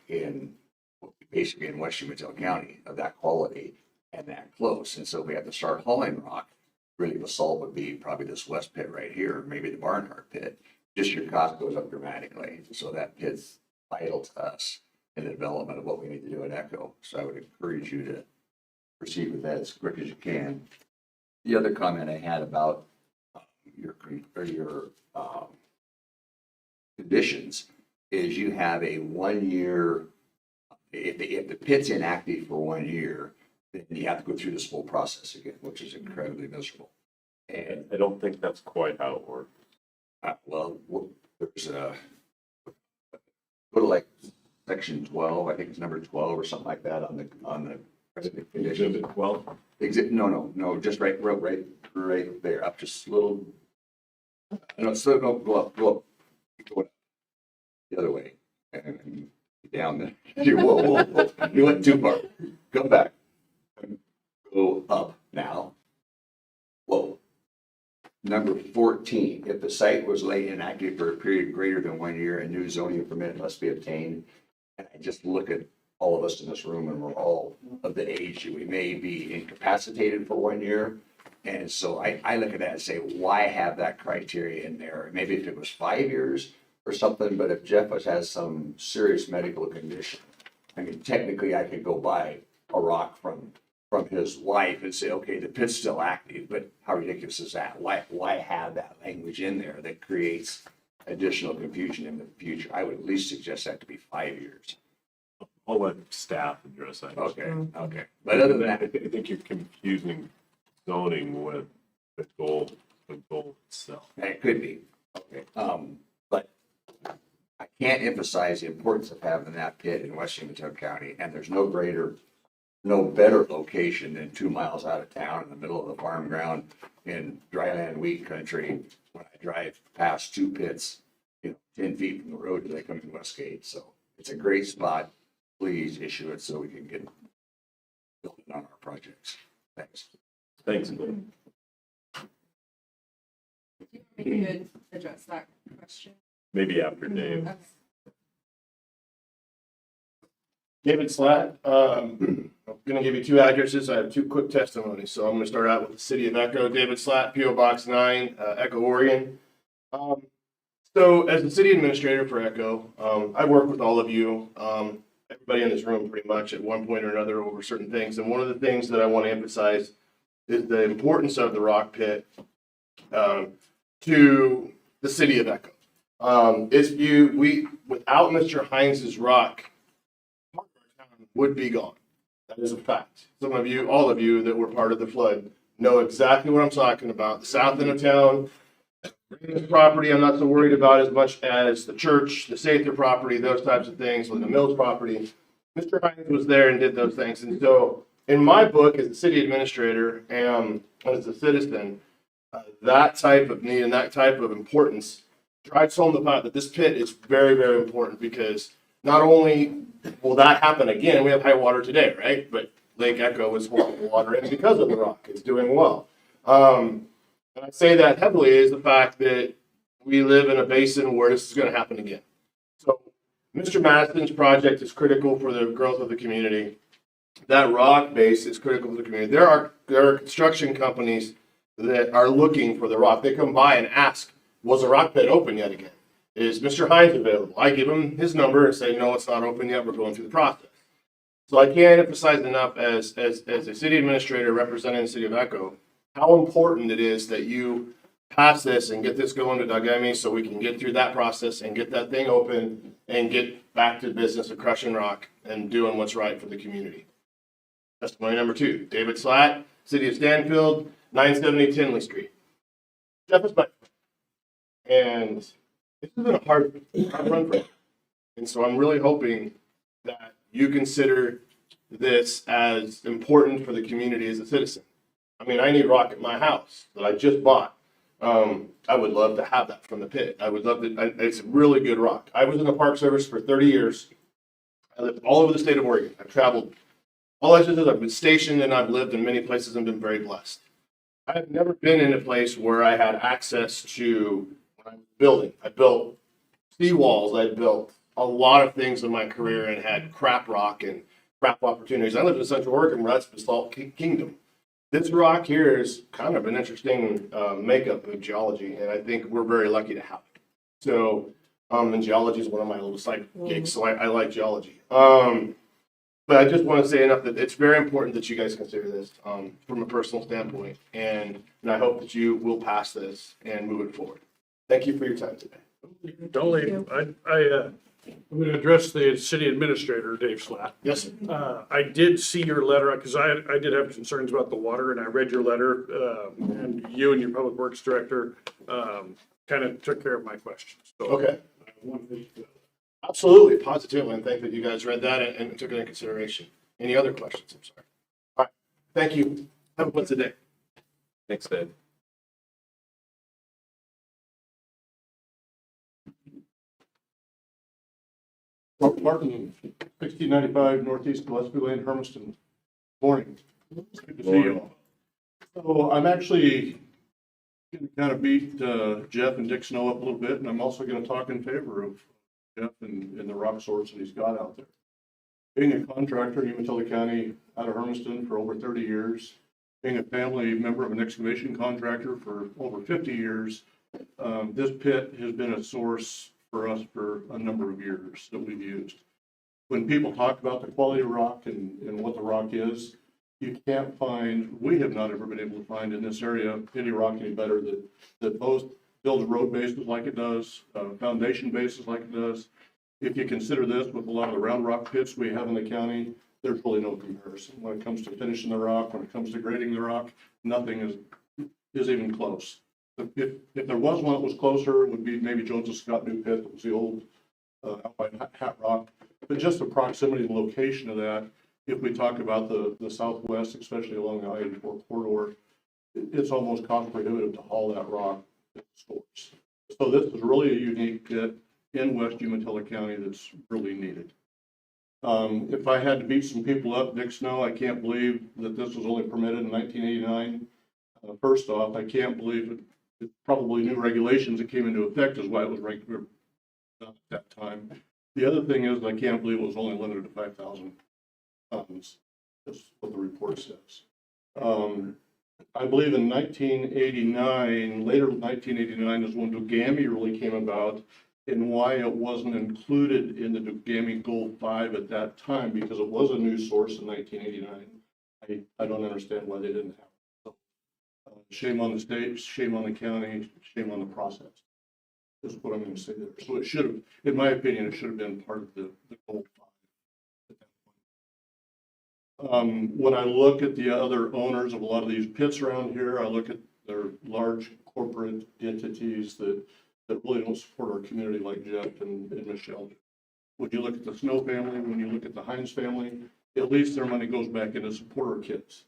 basically in West Umatilla County of that quality and that close. And so we have to start hauling rock. Really, basalt would be probably this west pit right here, maybe the Barnhart pit. Just your cost goes up dramatically. So that pit's vital to us in the development of what we need to do at Echo. So I would encourage you to proceed with that as quick as you can. The other comment I had about your conditions is you have a 1 year, if the pit's inactive for 1 year, then you have to go through this whole process again, which is incredibly miserable. And I don't think that's quite how it works. well, there's go to like section 12, I think it's number 12 or something like that on the conditions. Exhibit 12? No, just right there, up just a little. No, so no, go up, go the other way, and down there. Whoa, you went too far. Go back. Go up now. Whoa. Number 14, if the site was laid inactive for a period greater than 1 year, a new zoning permit must be obtained. And I just look at all of us in this room and we're all of the age that we may be incapacitated for 1 year. And so I look at that and say, why have that criteria in there? Maybe if it was 5 years or something, but if Jeff has some serious medical condition, I mean, technically I could go buy a rock from his wife and say, okay, the pit's still active, but how ridiculous is that? Why have that language in there that creates additional confusion in the future? I would at least suggest that to be 5 years. I'll let staff address that. Okay. But other than that, I think you're confusing zoning with the goal itself. it could be. Okay. But I can't emphasize the importance of having that pit in West Umatilla County, and there's no better location than 2 miles out of town in the middle of the farm ground in dryland wheat country when I drive past 2 pits, 10 feet from the road as I come in Westgate. So it's a great spot. Please issue it so we can get building on our projects. Thanks. Thanks, Glenn. You could address that question. Maybe after Dave. Okay. David Slatt, I'm going to give you 2 addresses. I have 2 quick testimonies. So I'm going to start out with the city of Echo. David Slatt, P.O. Box 9, Echo, Oregon. So as the city administrator for Echo, I work with all of you, everybody in this room pretty much at one point or another over certain things. And one of the things that I want to emphasize is the importance of the rock pit to the city of Echo. Without Mr. Hines' rock, would be gone. That is a fact. Some of you, all of you that were part of the flood know exactly what I'm talking about. The south end of town, this property I'm not so worried about as much as the church, the Sather property, those types of things, like the Mills property. Mr. Hines was there and did those things. And so in my book as a city administrator and as a citizen, that type of need and that type of importance drives home the fact that this pit is very, very important because not only will that happen again, we have high water today, right? But Lake Echo is holding water in because of the rock. It's doing well. And I say that heavily is the fact that we live in a basin where this is going to happen again. So Mr. Madison's project is critical for the growth of the community. That rock base is critical to the community. There are construction companies that are looking for the rock. They come by and ask, was the rock pit open yet again? Is Mr. Hines available? I give him his number and say, no, it's not open yet. We're going through the process. So I can't emphasize enough as a city administrator representing the city of Echo, how important it is that you pass this and get this going to Dugami so we can get through that process and get that thing open and get back to business of crushing rock and doing what's right for the community. Testimony number 2, David Slatt, City of Stanfield, 970 Tinley Street. Jeff is my friend. And this has been a hard run for him. And so I'm really hoping that you consider this as important for the community as a citizen. I mean, I need rock at my house that I just bought. I would love to have that from the pit. I would love to. It's really good rock. I was in the Park Service for 30 years. I lived all over the state of Oregon. I've traveled all I did is I've been stationed and I've lived in many places and been very blessed. I have never been in a place where I had access to when I was building. I built seawalls. I built a lot of things in my career and had crap rock and crap opportunities. I lived in Central Oregon where that's the Salt Kingdom. This rock here is kind of an interesting makeup of geology, and I think we're very lucky to have it. So, and geology is one of my little side gigs, so I like geology. But I just want to say enough that it's very important that you guys consider this from a personal standpoint, and I hope that you will pass this and move it forward. Thank you for your time today. Don't leave. I'm going to address the city administrator, Dave Slatt. Yes. I did see your letter because I did have concerns about the water, and I read your letter, and you and your public works director kind of took care of my questions. So Okay. I wanted to- Absolutely, positively, and thank that you guys read that and took it into consideration. Any other questions? I'm sorry. All right. Thank you. Have a blessed day. Thanks, Dave. Mark Martin, 1695 Northeast Gillespie Lane, Hermiston. Morning. Good to see you all. So I'm actually going to kind of beat Jeff and Dick Snow up a little bit, and I'm also going to talk in favor of Jeff and the rock source that he's got out there. Being a contractor in Umatilla County out of Hermiston for over 30 years, being a family member of an excavation contractor for over 50 years, this pit has been a source for us for a number of years that we've used. When people talk about the quality of rock and what the rock is, you can't find, we have not ever been able to find in this area any rock any better that both builds road bases like it does, foundation bases like it does. If you consider this with a lot of the round rock pits we have in the county, there's really no comparison. When it comes to finishing the rock, when it comes to grading the rock, nothing is even close. If there was one that was closer, it would be maybe Jones and Scott New Pit, that was the old Alpine Hat Rock. But just the proximity and location of that, if we talk about the Southwest, especially along the I-84 corridor, it's almost cost prohibitive to haul that rock to the stores. So this is really a unique pit in West Umatilla County that's really needed. If I had to beat some people up, Dick Snow, I can't believe that this was only permitted in 1989. First off, I can't believe it probably new regulations that came into effect is why it was regular at that time. The other thing is I can't believe it was only limited to 5,000 tons. That's what the report says. I believe in 1989, later 1989 is when Dugami really came about, and why it wasn't included in the Dugami Gold 5 at that time, because it was a new source in 1989. I don't understand why they didn't have it. So, shame on the state, shame on the county, shame on the process. That's what I'm going to say there. So it should have, in my opinion, it should have been part of the Gold 5 at that point. When I look at the other owners of a lot of these pits around here, I look at their large corporate entities that really don't support our community like Jeff and Michelle. When you look at the Snow family, when you look at the Hines family, at least their money goes back in to support our kids.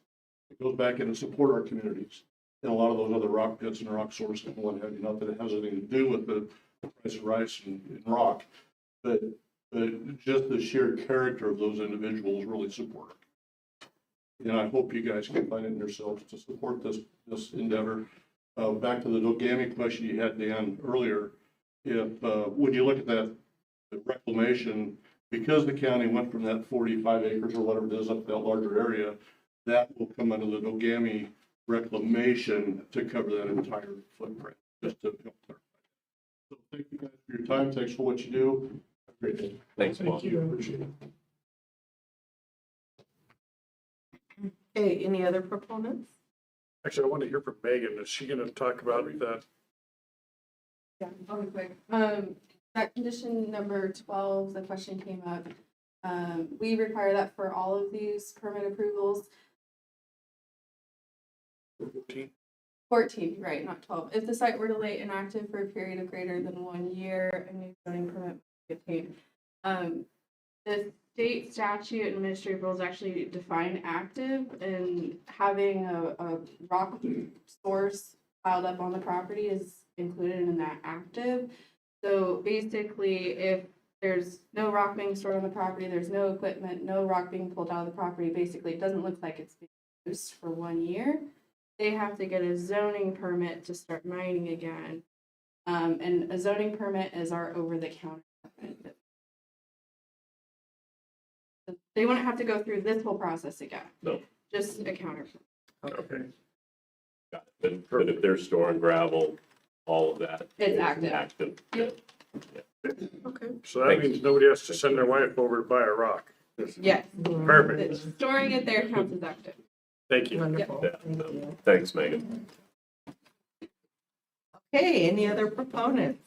It goes back in to support our communities. And a lot of those other rock pits and rock sources and what have you, not that it has anything to do with the price of rice and rock, but just the sheer character of those individuals really support it. And I hope you guys can find it in yourselves to support this endeavor. back to the Dogami question you had, Dan, earlier, if, when you look at that the reclamation, because the county went from that 45 acres or whatever it is up that larger area, that will come under the Dogami reclamation to cover that entire footprint, just to help clarify. So thank you guys for your time. Thanks for what you do. Have a great day. Thanks, Thank Paul. you, appreciate it. Okay, any other proponents? Actually, I want to hear from Megan. Is she gonna talk about that? Yeah, I'll be quick. That condition number 12, the question came up. We require that for all of these permit approvals. 14, right, not 12. If the site were to lay inactive for a period of greater than 1 year, a new zoning permit would be obtained. The state statute and administrative rules actually define active, and having a rock source piled up on the property is included in that active. So basically, if there's no rock being stored on the property, there's no equipment, no rock being pulled out of the property, basically it doesn't look like it's being used for 1 year. They have to get a zoning permit to start mining again. And a zoning permit is our over-the-counter permit. They wouldn't have to go through this whole process again. No. Just a counter. Okay. Got it. But if they're storing gravel, all of that. It's is active. Active. Yep. Okay. So that means nobody has to send their wife over to buy a rock. Yes. Perfect. Storing it there counts as active. Thank you. Wonderful. Yeah. Thank you. Thanks, Megan. Okay, any other proponents?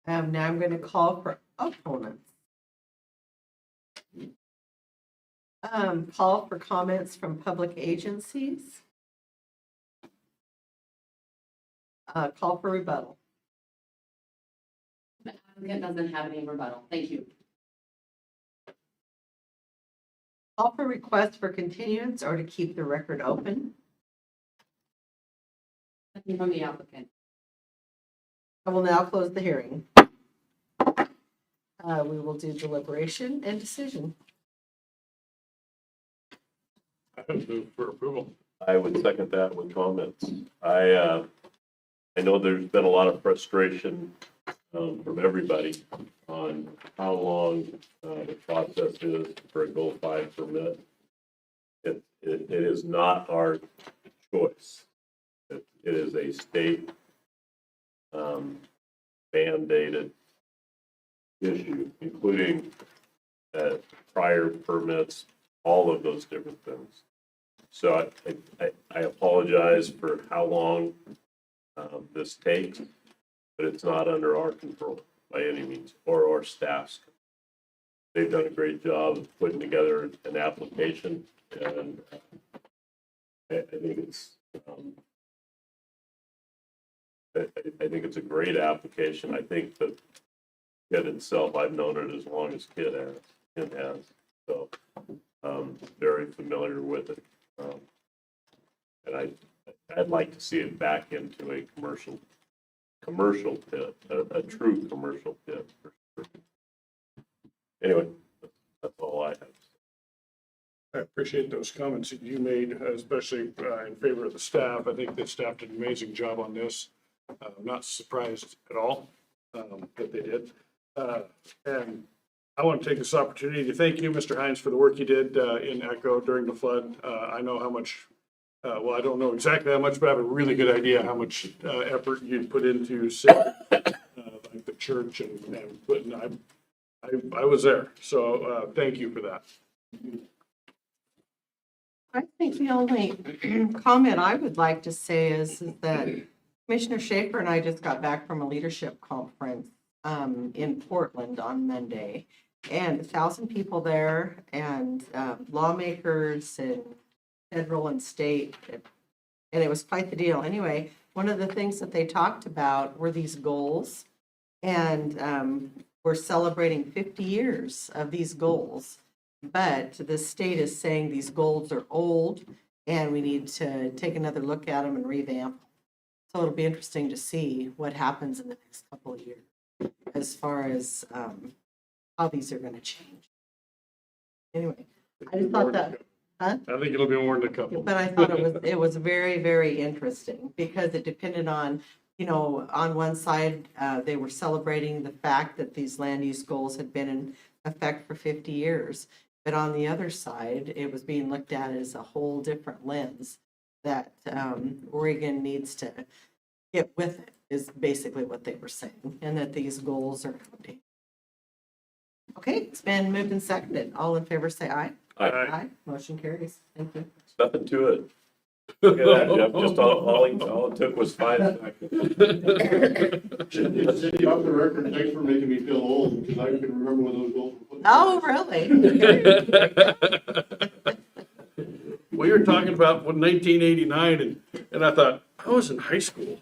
Now I'm going to call for opponents. Call for comments from public agencies. Call for rebuttal. The applicant doesn't have any rebuttal. Thank you. Call for request for continuance or to keep the record open. Nothing from the applicant. I will now close the hearing. We will do deliberation and decision. I would move for approval. I would second that with comments. I know there's been a lot of frustration from everybody on how long the process is for a Goal 5 permit. It is not our choice. It is a state mandated issue, including prior permits, all of those different things. So I apologize for how long this takes, but it's not under our control by any means, or our staff's. They've done a great job of putting together an application, and I think it's I think it's a great application. I think the kid itself, I've known it as long as Kid has, so very familiar with it. And I'd like to see it back into a commercial pit, a true commercial pit. Anyway, that's all I have. I appreciate those comments that you made, especially in favor of the staff. I think the staff did an amazing job on this. I'm not surprised at all that they did. And I want to take this opportunity to thank you, Mr. Hines, for the work you did in Echo during the flood. I know how much, well, I don't know exactly how much, but I have a really good idea how much effort you put into saving like the church and putting, I was there. So thank you for that. I think the only comment I would like to say is that Commissioner Schaefer and I just got back from a leadership conference in Portland on Monday, and 1,000 people there, and lawmakers and federal and state, and it was quite the deal. Anyway, one of the things that they talked about were these goals, and we're celebrating 50 years of these goals. But the state is saying these goals are old and we need to take another look at them and revamp. So it'll be interesting to see what happens in the next couple of years as far as how these are going to change. Anyway, I just thought that Huh? I think it'll be more than a couple. But I thought it was very, very interesting because it depended on, you know, on one side, they were celebrating the fact that these land use goals had been in effect for 50 years. But on the other side, it was being looked at as a whole different lens that Oregon needs to get with it, is basically what they were saying, and that these goals are outdated. Okay, it's been moved and seconded. All in favor, say aye. Aye. Motion carries. Thank you. Nothing to it. Look at that, Jeff, just all it took was 5 seconds. City off the record, thanks for making me feel old, because I can remember when those goals were put in Oh, place. really? We were talking about 1989 and I thought, I was in high school.